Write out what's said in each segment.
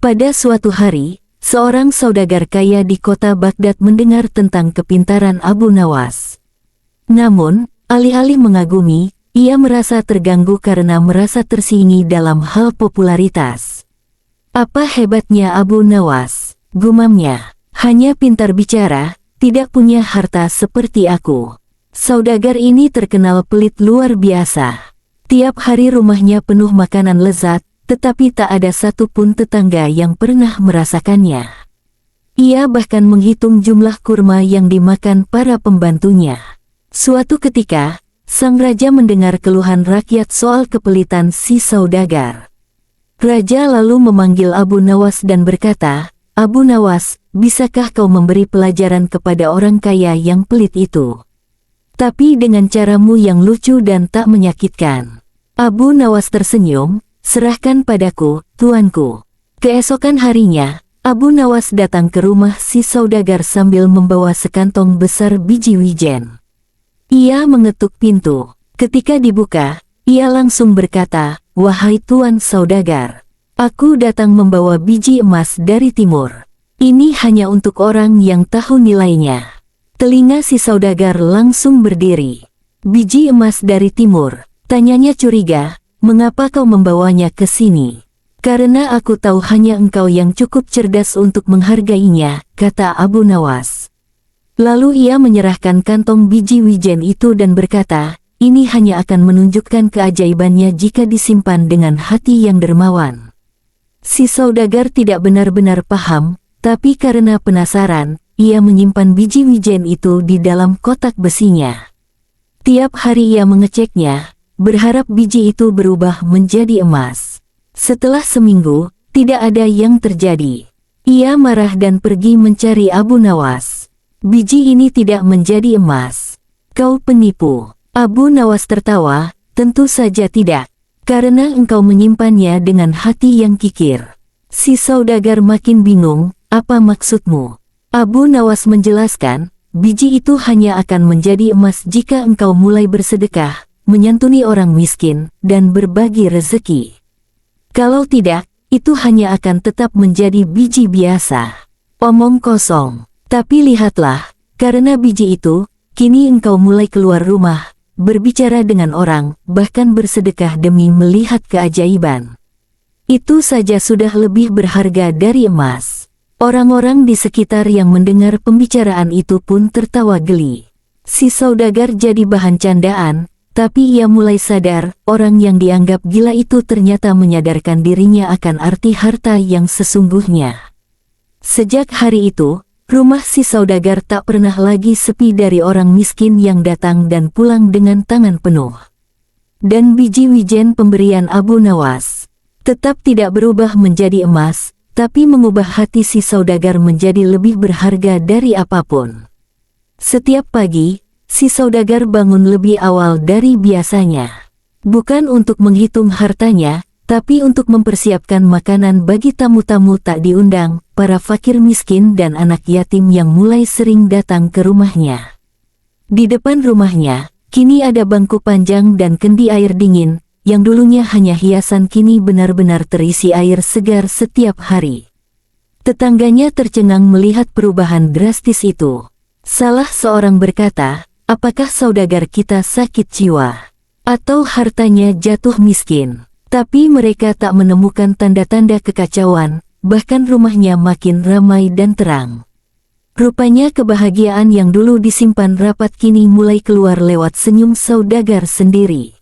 Pada suatu hari, seorang saudagar kaya di kota Baghdad mendengar tentang kepintaran Abu Nawas. Namun, alih-alih mengagumi, ia merasa terganggu karena merasa tersingi dalam hal popularitas. "Apa hebatnya Abu Nawas?" gumamnya. "Hanya pintar bicara, tidak punya harta seperti aku." Saudagar ini terkenal pelit luar biasa. Tiap hari rumahnya penuh makanan lezat, tetapi tak ada satupun tetangga yang pernah merasakannya. Ia bahkan menghitung jumlah kurma yang dimakan para pembantunya. Suatu ketika, sang raja mendengar keluhan rakyat soal kepelitan si saudagar. Raja lalu memanggil Abu Nawas dan berkata, "Abu Nawas, bisakah kau memberi pelajaran kepada orang kaya yang pelit itu? Tapi dengan caramu yang lucu dan tak menyakitkan." Abu Nawas tersenyum, "Serahkan padaku, tuanku." Keesokan harinya, Abu Nawas datang ke rumah si saudagar sambil membawa sekantong besar biji wijen. Ia mengetuk pintu. Ketika dibuka, ia langsung berkata, "Wahai tuan saudagar, aku datang membawa biji emas dari timur. Ini hanya untuk orang yang tahu nilainya." Telinga si saudagar langsung berdiri. "Biji emas dari timur?" tanyanya curiga. "Mengapa kau membawanya ke sini?" "Karena aku tahu hanya engkau yang cukup cerdas untuk menghargainya," kata Abu Nawas. Lalu ia menyerahkan kantong biji wijen itu dan berkata, "Ini hanya akan menunjukkan keajaibannya jika disimpan dengan hati yang dermawan." Si saudagar tidak benar-benar paham, tapi karena penasaran, ia menyimpan biji wijen itu di dalam kotak besinya. Tiap hari ia mengeceknya, berharap biji itu berubah menjadi emas. Setelah seminggu, tidak ada yang terjadi. Ia marah dan pergi mencari Abu Nawas. "Biji ini tidak menjadi emas. Kau penipu." Abu Nawas tertawa, "Tentu saja tidak. Karena engkau menyimpannya dengan hati yang kikir." Si saudagar makin bingung, "Apa maksudmu?" Abu Nawas menjelaskan, "Biji itu hanya akan menjadi emas jika engkau mulai bersedekah, menyantuni orang miskin, dan berbagi rezeki. Kalau tidak, itu hanya akan tetap menjadi biji biasa. Omong kosong. Tapi lihatlah, karena biji itu, kini engkau mulai keluar rumah, berbicara dengan orang, bahkan bersedekah demi melihat keajaiban. Itu saja sudah lebih berharga dari emas." Orang-orang di sekitar yang mendengar pembicaraan itu pun tertawa geli. Si saudagar jadi bahan candaan, tapi ia mulai sadar, orang yang dianggap gila itu ternyata menyadarkan dirinya akan arti harta yang sesungguhnya. Sejak hari itu, rumah si saudagar tak pernah lagi sepi dari orang miskin yang datang dan pulang dengan tangan penuh. Dan biji wijen pemberian Abu Nawas tetap tidak berubah menjadi emas, tapi mengubah hati si saudagar menjadi lebih berharga dari apapun. Setiap pagi, si saudagar bangun lebih awal dari biasanya. Bukan untuk menghitung hartanya, tapi untuk mempersiapkan makanan bagi tamu-tamu tak diundang, para fakir miskin dan anak yatim yang mulai sering datang ke rumahnya. Di depan rumahnya, kini ada bangku panjang dan kendi air dingin, yang dulunya hanya hiasan kini benar-benar terisi air segar setiap hari. Tetangganya tercengang melihat perubahan drastis itu. Salah seorang berkata, "Apakah saudagar kita sakit jiwa? Atau hartanya jatuh miskin?" Tapi mereka tak menemukan tanda-tanda kekacauan, bahkan rumahnya makin ramai dan terang. Rupanya kebahagiaan yang dulu disimpan rapat kini mulai keluar lewat senyum saudagar sendiri.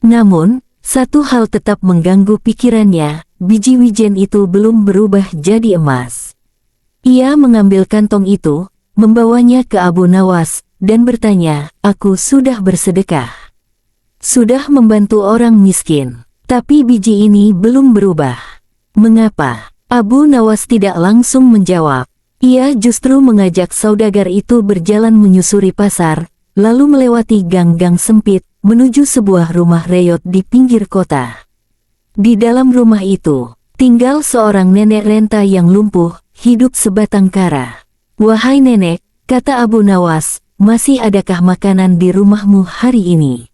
Namun, satu hal tetap mengganggu pikirannya, biji wijen itu belum berubah jadi emas. Ia mengambil kantong itu, membawanya ke Abu Nawas, dan bertanya, "Aku sudah bersedekah, sudah membantu orang miskin, tapi biji ini belum berubah. Mengapa?" Abu Nawas tidak langsung menjawab. Ia justru mengajak saudagar itu berjalan menyusuri pasar, lalu melewati gang-gang sempit, menuju sebuah rumah reyot di pinggir kota. Di dalam rumah itu, tinggal seorang nenek renta yang lumpuh, hidup sebatang kara. "Wahai nenek," kata Abu Nawas, "masih adakah makanan di rumahmu hari ini?"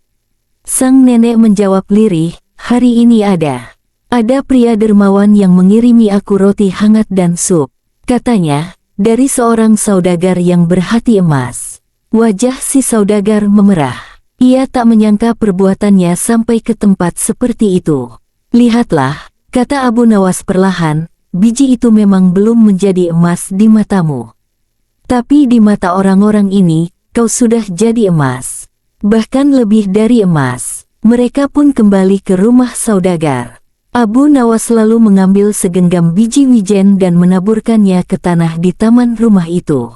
Sang nenek menjawab lirih, "Hari ini ada." Ada pria dermawan yang mengirimi aku roti hangat dan sup, katanya, dari seorang saudagar yang berhati emas. Wajah si saudagar memerah. Ia tak menyangka perbuatannya sampai ke tempat seperti itu. Lihatlah, kata Abu Nawas perlahan, biji itu memang belum menjadi emas di matamu. Tapi di mata orang-orang ini, kau sudah jadi emas. Bahkan lebih dari emas. Mereka pun kembali ke rumah saudagar. Abu Nawas lalu mengambil segenggam biji wijen dan menaburkannya ke tanah di taman rumah itu.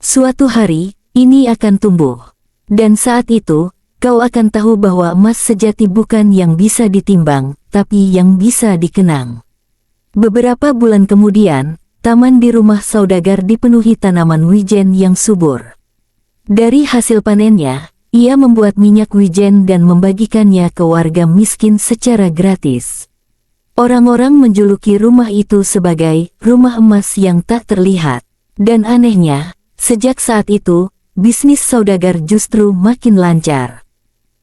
Suatu hari, ini akan tumbuh. Dan saat itu, kau akan tahu bahwa emas sejati bukan yang bisa ditimbang, tapi yang bisa dikenang. Beberapa bulan kemudian, taman di rumah saudagar dipenuhi tanaman wijen yang subur. Dari hasil panennya, ia membuat minyak wijen dan membagikannya ke warga miskin secara gratis. Orang-orang menjuluki rumah itu sebagai rumah emas yang tak terlihat. Dan anehnya, sejak saat itu, bisnis saudagar justru makin lancar.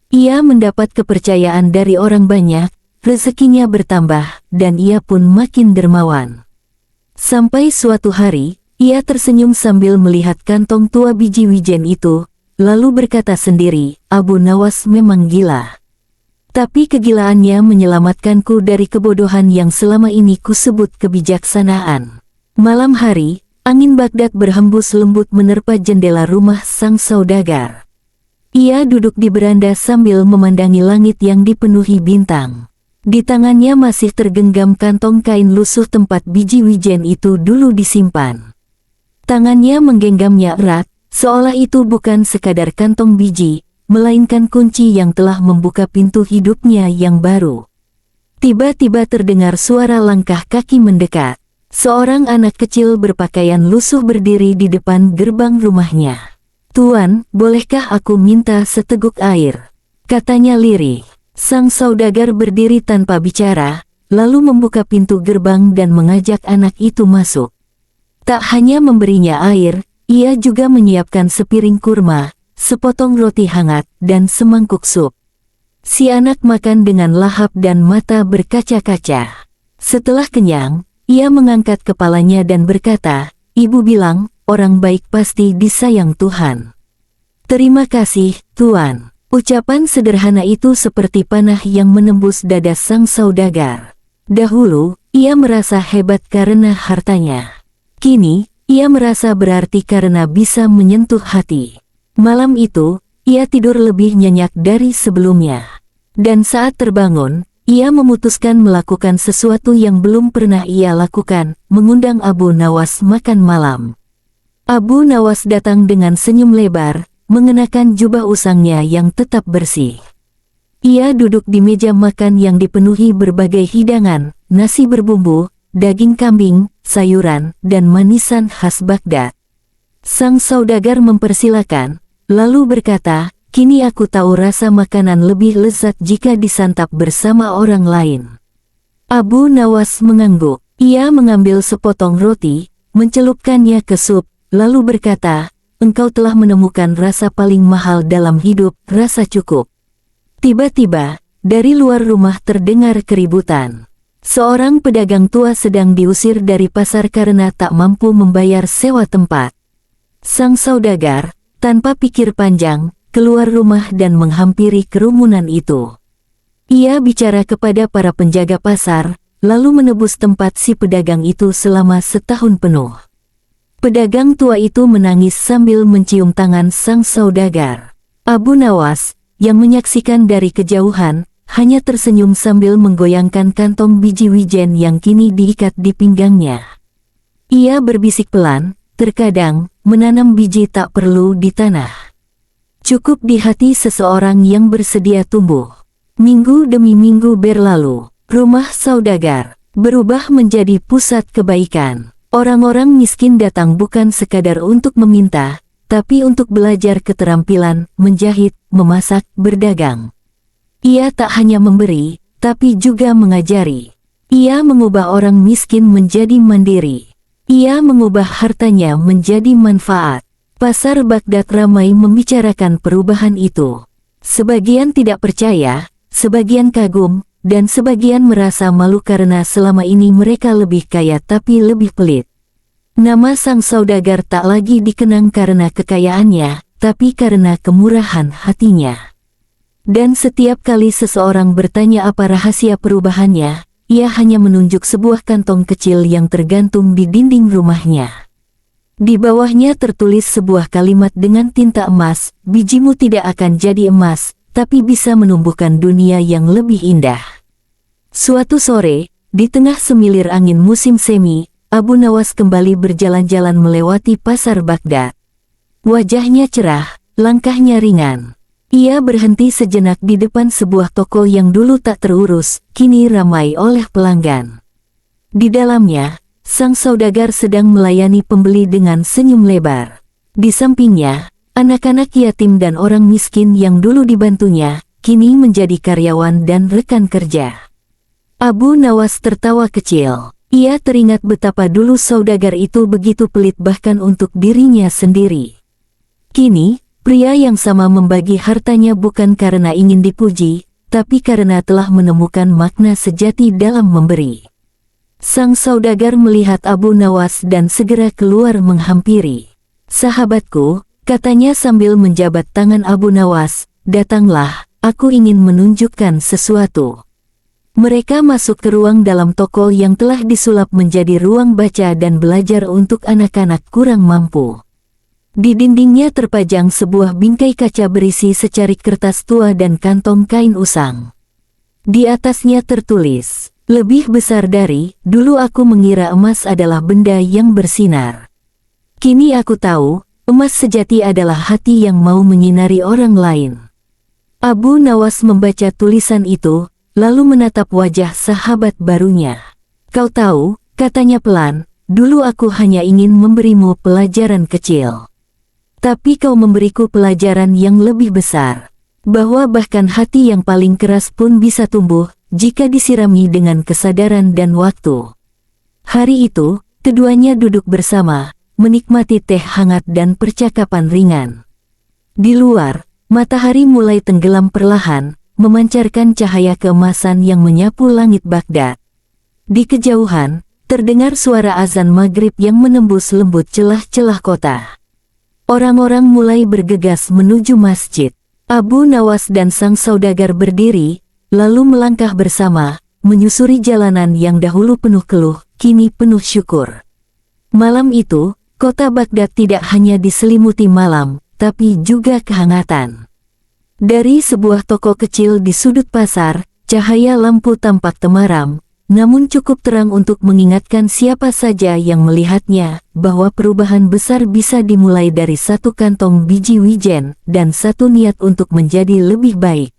Ia mendapat kepercayaan dari orang banyak, rezekinya bertambah, dan ia pun makin dermawan. Sampai suatu hari, ia tersenyum sambil melihat kantong tua biji wijen itu, lalu berkata sendiri, Abu Nawas memang gila. Tapi kegilaannya menyelamatkanku dari kebodohan yang selama ini kusebut kebijaksanaan. Malam hari, angin Baghdad berhembus lembut menerpa jendela rumah sang saudagar. Ia duduk di beranda sambil memandangi langit yang dipenuhi bintang. Di tangannya masih tergenggam kantong kain lusuh tempat biji wijen itu dulu disimpan. Tangannya menggenggamnya erat, seolah itu bukan sekadar kantong biji, melainkan kunci yang telah membuka pintu hidupnya yang baru. Tiba-tiba terdengar suara langkah kaki mendekat. Seorang anak kecil berpakaian lusuh berdiri di depan gerbang rumahnya. "Tuan, bolehkah aku minta seteguk air?" katanya lirih. Sang saudagar berdiri tanpa bicara, lalu membuka pintu gerbang dan mengajak anak itu masuk. Tak hanya memberinya air, ia juga menyiapkan sepiring kurma, sepotong roti hangat, dan semangkuk sup. Si anak makan dengan lahap dan mata berkaca-kaca. Setelah kenyang, ia mengangkat kepalanya dan berkata, "Ibu bilang, orang baik pasti disayang Tuhan." "Terima kasih, Tuan." Ucapan sederhana itu seperti panah yang menembus dada sang saudagar. Dahulu, ia merasa hebat karena hartanya. Kini, ia merasa berarti karena bisa menyentuh hati. Malam itu, ia tidur lebih nyenyak dari sebelumnya. Dan saat terbangun, ia memutuskan melakukan sesuatu yang belum pernah ia lakukan, mengundang Abu Nawas makan malam. Abu Nawas datang dengan senyum lebar, mengenakan jubah usangnya yang tetap bersih. Ia duduk di meja makan yang dipenuhi berbagai hidangan, nasi berbumbu, daging kambing, sayuran, dan manisan khas Baghdad. Sang saudagar mempersilakan, lalu berkata, "Kini aku tahu rasa makanan lebih lezat jika disantap bersama orang lain." Abu Nawas mengangguk. Ia mengambil sepotong roti, mencelupkannya ke sup, lalu berkata, "Engkau telah menemukan rasa paling mahal dalam hidup, rasa cukup." Tiba-tiba, dari luar rumah terdengar keributan. Seorang pedagang tua sedang diusir dari pasar karena tak mampu membayar sewa tempat. Sang saudagar, tanpa pikir panjang, keluar rumah dan menghampiri kerumunan itu. Ia bicara kepada para penjaga pasar, lalu menebus tempat si pedagang itu selama setahun penuh. Pedagang tua itu menangis sambil mencium tangan sang saudagar. Abu Nawas, yang menyaksikan dari kejauhan, hanya tersenyum sambil menggoyangkan kantong biji wijen yang kini diikat di pinggangnya. Ia berbisik pelan, "Terkadang, menanam biji tak perlu di tanah. Cukup di hati seseorang yang bersedia tumbuh." Minggu demi minggu berlalu, rumah saudagar berubah menjadi pusat kebaikan. Orang-orang miskin datang bukan sekadar untuk meminta, tapi untuk belajar keterampilan, menjahit, memasak, berdagang. Ia tak hanya memberi, tapi juga mengajari. Ia mengubah orang miskin menjadi mandiri. Ia mengubah hartanya menjadi manfaat. Pasar Baghdad ramai membicarakan perubahan itu. Sebagian tidak percaya, sebagian kagum, dan sebagian merasa malu karena selama ini mereka lebih kaya tapi lebih pelit. Nama sang saudagar tak lagi dikenang karena kekayaannya, tapi karena kemurahan hatinya. Dan setiap kali seseorang bertanya apa rahasia perubahannya, ia hanya menunjuk sebuah kantong kecil yang tergantung di dinding rumahnya. Di bawahnya tertulis sebuah kalimat dengan tinta emas, bijimu tidak akan jadi emas, tapi bisa menumbuhkan dunia yang lebih indah. Suatu sore, di tengah semilir angin musim semi, Abu Nawas kembali berjalan-jalan melewati pasar Baghdad. Wajahnya cerah, langkahnya ringan. Ia berhenti sejenak di depan sebuah toko yang dulu tak terurus, kini ramai oleh pelanggan. Di dalamnya, sang saudagar sedang melayani pembeli dengan senyum lebar. Di sampingnya, anak-anak yatim dan orang miskin yang dulu dibantunya, kini menjadi karyawan dan rekan kerja. Abu Nawas tertawa kecil. Ia teringat betapa dulu saudagar itu begitu pelit bahkan untuk dirinya sendiri. Kini, pria yang sama membagi hartanya bukan karena ingin dipuji, tapi karena telah menemukan makna sejati dalam memberi. Sang saudagar melihat Abu Nawas dan segera keluar menghampiri. "Sahabatku," katanya sambil menjabat tangan Abu Nawas, "datanglah, aku ingin menunjukkan sesuatu." Mereka masuk ke ruang dalam toko yang telah disulap menjadi ruang baca dan belajar untuk anak-anak kurang mampu. Di dindingnya terpajang sebuah bingkai kaca berisi secarik kertas tua dan kantong kain usang. Di atasnya tertulis, "Lebih besar dari, dulu aku mengira emas adalah benda yang bersinar. Kini aku tahu, emas sejati adalah hati yang mau menyinari orang lain." Abu Nawas membaca tulisan itu, lalu menatap wajah sahabat barunya. "Kau tahu," katanya pelan, "dulu aku hanya ingin memberimu pelajaran kecil. Tapi kau memberiku pelajaran yang lebih besar. Bahwa bahkan hati yang paling keras pun bisa tumbuh, jika disirami dengan kesadaran dan waktu." Hari itu, keduanya duduk bersama, menikmati teh hangat dan percakapan ringan. Di luar, matahari mulai tenggelam perlahan, memancarkan cahaya keemasan yang menyapu langit Baghdad. Di kejauhan, terdengar suara azan maghrib yang menembus lembut celah-celah kota. Orang-orang mulai bergegas menuju masjid. Abu Nawas dan sang saudagar berdiri, lalu melangkah bersama, menyusuri jalanan yang dahulu penuh keluh, kini penuh syukur. Malam itu, kota Baghdad tidak hanya diselimuti malam, tapi juga kehangatan. Dari sebuah toko kecil di sudut pasar, cahaya lampu tampak temaram, namun cukup terang untuk mengingatkan siapa saja yang melihatnya, bahwa perubahan besar bisa dimulai dari satu kantong biji wijen, dan satu niat untuk menjadi lebih baik.